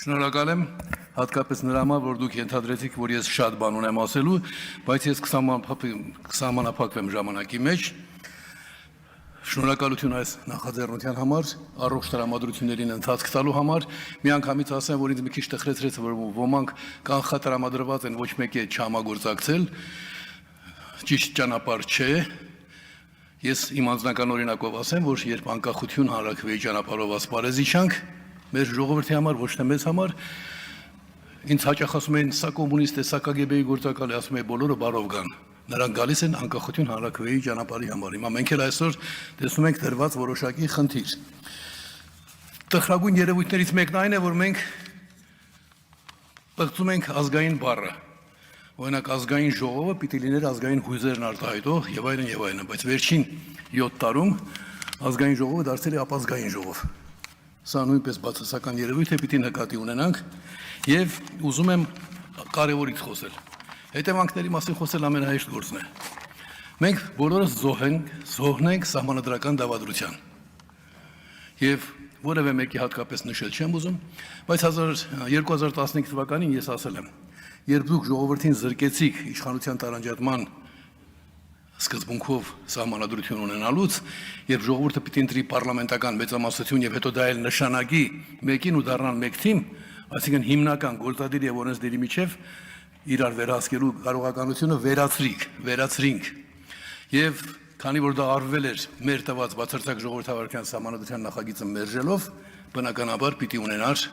Շնորհակալ եմ, հատկապես նրա համար, որ դուք ենթադրեցիք, որ ես շատ բան ունեմ ասելու, բայց ես կսահմանափակվեմ ժամանակի մեջ։ Շնորհակալություն այս նախաձեռնության համար, առողջ տրամադրություններին ընթացք տալու համար։ Միանգամից ասեմ, որ ինձ մի քիչ տխրեցրեց, որ ոմանք կանխատրամադրված են, ոչ մեկի չհամագործակցել, ճիշտ ճանապարհ չէ։ Ես իմ անձնական օրինակով ասեմ, որ երբ անկախություն հանրաքվեի ճանապարհով ասպարեզ իջանք, մեր ժողովրդի համար, ոչ թե մեզ համար, ինձ հաճախ ասում էին, սա կոմունիստ է, սա KGB-ի գործակալ է, ասում էի, բոլորը բարով գան։ Նրանք գալիս են անկախություն հանրաքվեի ճանապարհի համար։ Հիմա մենք էլ այսօր տեսնում ենք դրված որոշակի խնդիր։ Տխրագույն երևույթներից մեկն այն է, որ մենք պղծում ենք ազգային բառը։ Օրինակ ազգային ժողովը պիտի լիներ ազգային հույզերն արտահայտող եւ այլն, բայց վերջին 7 տարում ազգային ժողովը դարձել է ապազգային ժողով։ Սա նույնպես բացասական երևույթ է, պիտի նկատի ունենանք եւ ուզում եմ կարևորից խոսել։ Հետևանքների մասին խոսել ամենահեշտ գործն է։ Մենք բոլորս զոհնենք սահմանադրական դավադրության։ Եվ որևէ մեկի հատկապես նշել չեմ ուզում, բայց 2015 թվականին ես ասել եմ, երբ դուք ժողովրդին զրկեցիք իշխանության տարանջատման սկզբունքով սահմանադրություն ունենալուց, երբ ժողովուրդը պիտի ընտրի պարլամենտական մեծամասնություն եւ հետո դա էլ նշանակի մեկին ու դառնան մեկ թիմ, այսինքն հիմնական գործադիր եւ օրենսդիրի միջև իրար վերահսկելու կարողականությունը վերացրինք։ Եվ քանի որ դա արվել էր մեր տված բացարձակ ժողովրդավարության սահմանադրության նախագիծը մերժելով, բնականաբար պիտի ունենար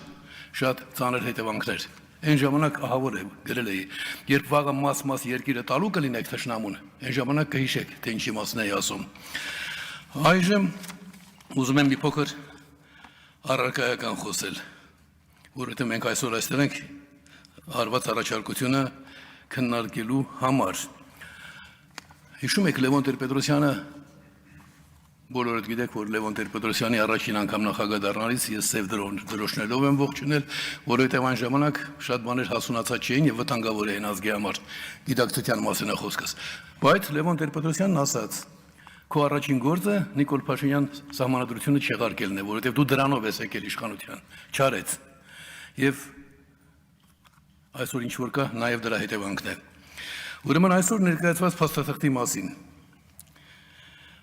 շատ ծանր հետևանքներ։ Այն ժամանակ ահավոր է գրել էի, երբ վաղը մաս երկիրը տալու կլինեք թշնամուն, այն ժամանակ կհիշեք, թե ինչի մասն էի ասում։ Այժմ ուզում եմ մի փոքր առարկայական խոսել, որովհետև մենք այսօր այստեղ ենք արված առաջարկությունը քննարկելու համար։ Հիշում եք Լևոն Տեր-Պետրոսյանը, բոլորդ գիտեք, որ Լևոն Տեր-Պետրոսյանի առաջին անգամ նախագահ դառնալիս ես սև դրոշներով եմ ողջունել, որովհետև այն ժամանակ շատ բաներ հասունացած չէին եւ վտանգավոր էին ազգի համար, գիտակցության մասին է խոսքս։ Բայց Լևոն Տեր-Պետրոսյանն ասաց. «Քո առաջին գործը Նիկոլ Փաշինյան սահմանադրությունը չեղարկելն է, որովհետև դու դրանով ես եկել իշխանության»։ Չարեց։ Եվ այսօր ինչ որ կա, նաեւ դրա հետևանքն է։ Ուրեմն այսօր ներկայացված փաստաթղթի մասին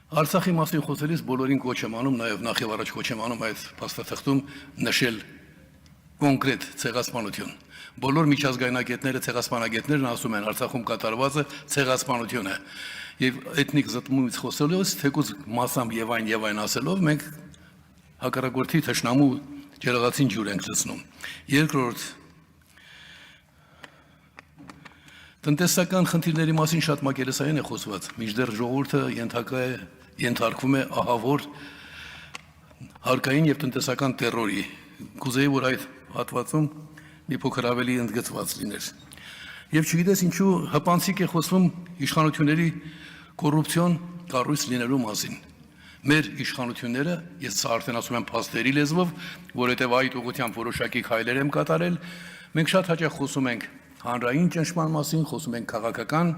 Արցախի մասին խոսելիս բոլորին կոչ եմ անում, նաև նախ եւ առաջ կոչ եմ անում այդ փաստաթղթում նշել կոնկրետ ցեղասպանություն։ Բոլոր միջազգայնագետները, ցեղասպանագետներն ասում են Արցախում կատարվածը ցեղասպանություն է։ Եվ էթնիկ զտումից խոսելով, թեկուզ մասամբ եւ այն ասելով, մենք հակառակորդի թշնամու ջրաղացին ջուր ենք լցնում։ Երկրորդ, տնտեսական խնդիրների մասին շատ մակերեսային է խոսված, մինչդեռ ժողովուրդը ենթարկվում է ահավոր հարկային եւ տնտեսական տերորի։ Կուզեի, որ այդ հատվածում մի փոքր ավելի ընդգծված լիներ։ Եվ չգիտես ինչու հպանցիկ է խոսվում իշխանությունների կոռուպցիոն կառույց լինելու մասին։ Մեր իշխանությունները, ես սա արդեն ասում եմ փաստերի լեզվով, որովհետև այդ ուղղությամբ որոշակի քայլեր եմ կատարել, մենք շատ հաճախ խոսում ենք հանրային ճնշման մասին, խոսում ենք քաղաքական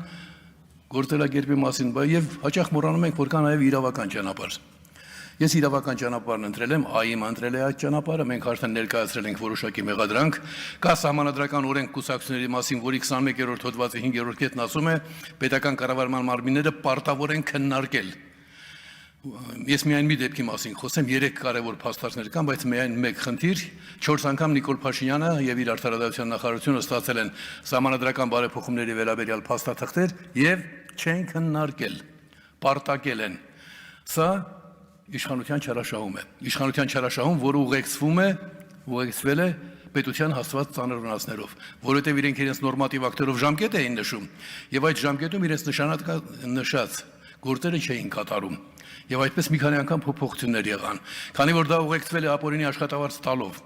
գործելակերպի մասին, եւ հաճախ մոռանում ենք, որ կա նաեւ իրավական ճանապարհ։ Ես իրավական ճանապարհն ընտրել եմ, ԱԻՄ ընտրել է այդ ճանապարհը, մենք արդեն ներկայացրել ենք որոշակի մեղադրանք, կա սահմանադրական օրենք կուսակցությունների մասին, որի 21-րդ հոդվածի 5-րդ կետն ասում է, պետական կառավարման մարմինները պարտավոր են քննարկել։ Ես միայն մի դեպքի մասին խոսեմ, 3 կարևոր փաստարկներ կան, բայց միայն մեկ խնդիր, 4 անգամ Նիկոլ Փաշինյանը եւ իր արտարադատության նախարարությունը ստացել են սահմանադրական բարեփոխումների վերաբերյալ փաստաթղթեր եւ չեն քննարկել, պարտակել են։ Սա իշխանության չարաշահում է։ Իշխանության չարաշահում, որը ուղեկցվել է պետության հաստված ծանր վնասներով, որովհետեւ իրենք իրենց նորմատիվ ակտերով ժամկետ էին նշում եւ այդ ժամկետում իրենց նշած գործերը չէին կատարում։ Եվ այդպես մի քանի անգամ փոփոխություններ եղան։ Քանի որ դա ուղեկցվել է ապօրինի աշխատավարձ տալով,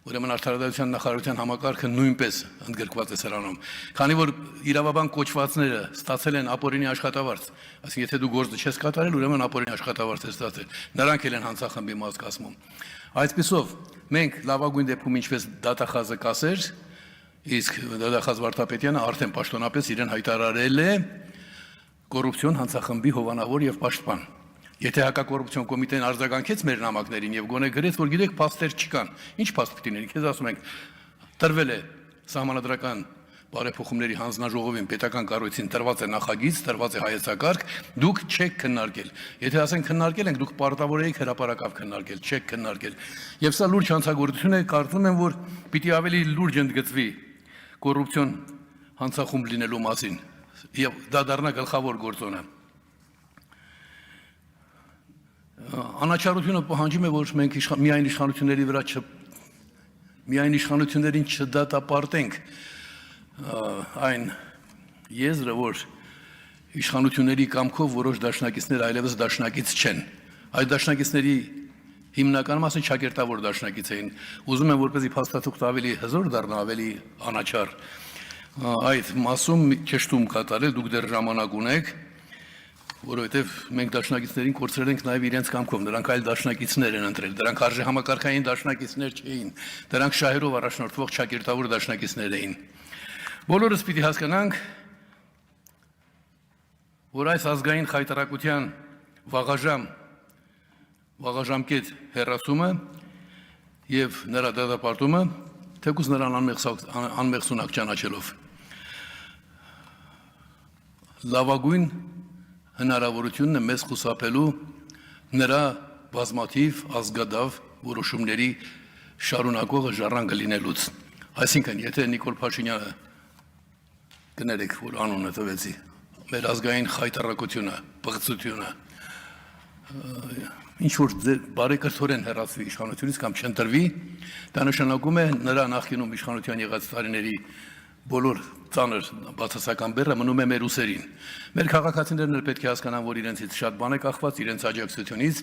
ուրեմն արտարադատության նախարարության համակարգը նույնպես ընդգրկված է սրանում։ Քանի որ իրավաբան կոչվածները ստացել են ապօրինի աշխատավարձ, այսինքն եթե դու գործը չես կատարել, ուրեմն ապօրինի աշխատավարձ ես ստացել։ Նրանք էլ են հանցախմբի մաս կազմում։ Այսպիսով, մենք լավագույն դեպքում ինչպես դատախազը կասեր, իսկ դատախազ Վարդապետյանը արդեն պաշտոնապես իրեն հայտարարել է կոռուպցիոն հանցախմբի հովանավոր եւ պաշտպան։ Եթե հակակոռուպցիոն կոմիտեն արձագանքեց մեր նամակներին եւ գոնե գրեց, որ գիտեք, փաստեր չկան, ինչ փաստ պիտի լինի, քեզ ասում ենք, տրվել է սահմանադրական բարեփոխումների հանձնաժողովին պետական կառույցին տրված է նախագիծ, տրված է հայեցակարգ, դուք չեք քննարկել։ Եթե ասենք քննարկել ենք, դուք պարտավոր եք հրապարակավ քննարկել, չեք քննարկել։ Եվ սա լուրջ հանցագործություն է, կարծում եմ, որ պիտի ավելի լուրջ ընդգծվի կոռուպցիոն հանցախումբ լինելու մասին, եւ դա դառնա գլխավոր գործոնը։ Անաչառությունը պահանջում է, որ մենք միայն իշխանությունների վրա միայն իշխանություններին չդատապարտենք այն եզրը, որ իշխանությունների կամքով որոշ դաշնակիցներ այլևս դաշնակից չեն։ Այդ դաշնակիցների հիմնական մասը ճակերտավոր դաշնակից էին։ Ուզում եմ, որպեսզի փաստաթուղթը ավելի հզոր դառնա, ավելի անաչառ, այդ մասում ճշտում կատարել, դուք դեռ ժամանակ ունեք, որովհետև մենք դաշնակիցներին կորցրել ենք նաև իրենց կամքով, նրանք այլ դաշնակիցներ են ընտրել, դրանք արժեհամակարգային դաշնակիցներ չէին, դրանք շահերով առաջնորդվող ճակերտավոր դաշնակիցներ էին։ Բոլորս պիտի հասկանանք, որ այս ազգային խայտարակության վաղաժամկետ հեռացումը եւ նրա դատապարտումը, թեկուզ նրան անմեղսունակ ճանաչելով, լավագույն հնարավորությունն է մեզ խուսափելու նրա բազմաթիվ ազգադավ որոշումների շարունակողը ժառանգը լինելուց։ Այսինքն, եթե Նիկոլ Փաշինյանը կներեք, որ անունը տվեցի, մեր ազգային խայտառակությունը, պղծությունը, ինչ-որ բարեկրթորեն հեռացվի իշխանությունից կամ չընտրվի, դա նշանակում է նրա նախկինում իշխանության եղած տարիների բոլոր ծանր բացասական բեռը մնում է մեր ուսերին։ Մեր քաղաքացիներն էլ պետք է հասկանան, որ իրենցից շատ բան է կախված, իրենց աջակցությունից։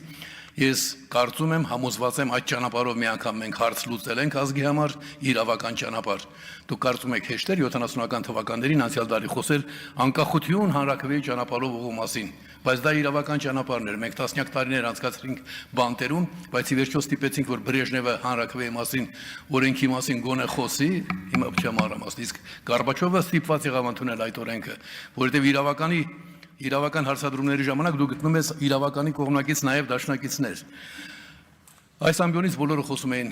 Ես կարծում եմ, համոզված եմ, այդ ճանապարհով մի անգամ մենք հարց լուծել ենք ազգի համար, իրավական ճանապարհ։ Դուք կարծում եք հեշտեր 70-ական թվականներին անցյալ դարի խոսել անկախություն հանրաքվեի ճանապարհով ուղու մասին, բայց դա իրավական ճանապարհն էր։ Մենք տասնյակ տարիներ անցկացրինք բանտերում, բայց ի վերջո ստիպեցինք, որ Բրեժնևը հանրաքվեի մասին, օրենքի մասին գոնե խոսի, հիմա չեմ առամաստ, իսկ Գորբաչովը ստիպված եղավ ընդունել այդ օրենքը, որովհետև իրավական հարցադրումների ժամանակ դու գտնում ես իրավականի կողմնակից նաև դաշնակիցներ։ Այս ամբիոնից բոլորը խոսում էին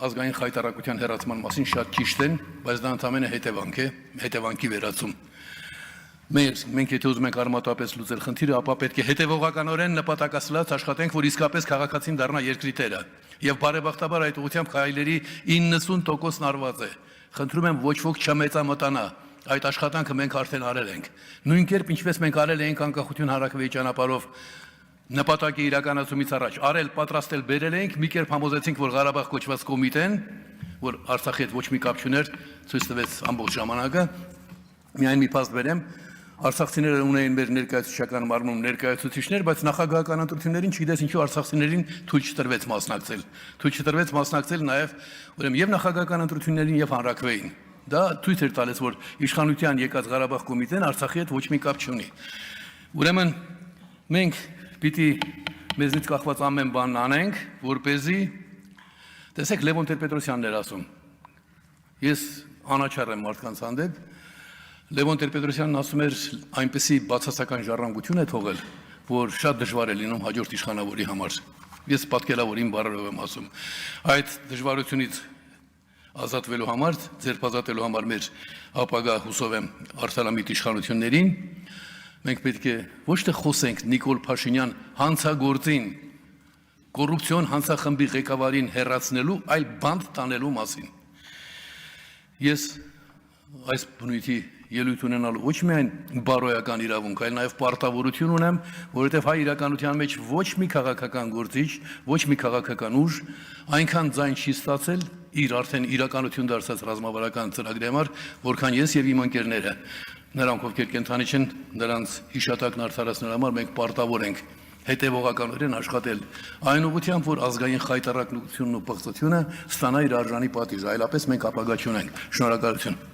ազգային խայտառակության հեռացման մասին, շատ ճիշտ են, բայց դա ընդամենը հետևանք է, հետևանքի վերացում։ Մենք եթե ուզում ենք արմատապես լուծել խնդիրը, ապա պետք է հետևողականորեն նպատակասլաց աշխատենք, որ իսկապես քաղաքացին դառնա երկրի տերը։ Եվ բարեբախտաբար այդ ուղղությամբ քայլերի 90%-ն արված է։ Խնդրում եմ ոչ ոք չմեծամտանա։ Այդ աշխատանքը մենք արդեն արել ենք։ Նույն կերպ ինչպես մենք արել ենք անկախություն հանրաքվեի ճանապարհով նպատակի իրականացումից առաջ, արել, պատրաստել, բերել ենք, մի կերպ համոզեցինք, որ Ղարաբաղ կոչված կոմիտեն, որ Արցախի հետ ոչ մի կապ չուներ, ցույց տվեց ամբողջ ժամանակը։ Միայն մի փաստ բերեմ, արցախցիները ունեին մեր ներկայացուցչական մարմնում ներկայացուցիչներ, բայց նախագահական ընտրություններին չգիտես ինչու արցախցիներին թույլ չտրվեց մասնակցել։ Թույլ չտրվեց մասնակցել նաև ուրեմն եւ նախագահական ընտրություններին եւ հանրաքվեին։ Դա ցույց էր տալիս, որ իշխանության եկած Ղարաբաղ կոմիտեն Արցախի հետ ոչ մի կապ չունի։ Ուրեմն մենք պիտի մեզնից կախված ամեն բան անենք, որպեսզի տեսեք Լևոն Տեր-Պետրոսյանն էր ասում։ Ես անաչառ եմ մարդկանց հանդեպ։ Լևոն Տեր-Պետրոսյանն ասում էր, այնպեսի բացասական ժառանգություն է թողել, որ շատ դժվար է լինում հաջորդ իշխանավորի համար։ Ես պատկերավոր իմ բառերով եմ ասում։ Այդ դժվարությունից ազատվելու համար, ձերբազատելու համար մեր ապագա հուսով եմ արտալամիտ իշխանություններին, մենք պետք է ոչ թե խոսենք Նիկոլ Փաշինյան հանցագործին, կոռուպցիոն հանցախմբի ղեկավարին հեռացնելու, այլ բանտ տանելու մասին։ Ես այս բնույթի ելույթ ունենալու ոչ միայն բարոյական իրավունք, այլ նաև պարտավորություն ունեմ, որովհետև հայ իրականության մեջ ոչ մի քաղաքական գործիչ, ոչ մի քաղաքական ուժ այնքան ձայն չի ստացել իր արդեն իրականություն դարձած ռազմավարական ծրագրի համար, որքան ես եւ իմ ընկերները։ Նրանք ովքեր կենթանի չեն, նրանց հիշատակն արդարացնելու համար մենք պարտավոր ենք հետևողականորեն աշխատել այն ուղղությամբ, որ ազգային խայտառակությունն ու պղծությունը ստանա իր արժանի պատիժը, այլապես մենք ապագա չունենք։ Շնորհակալություն։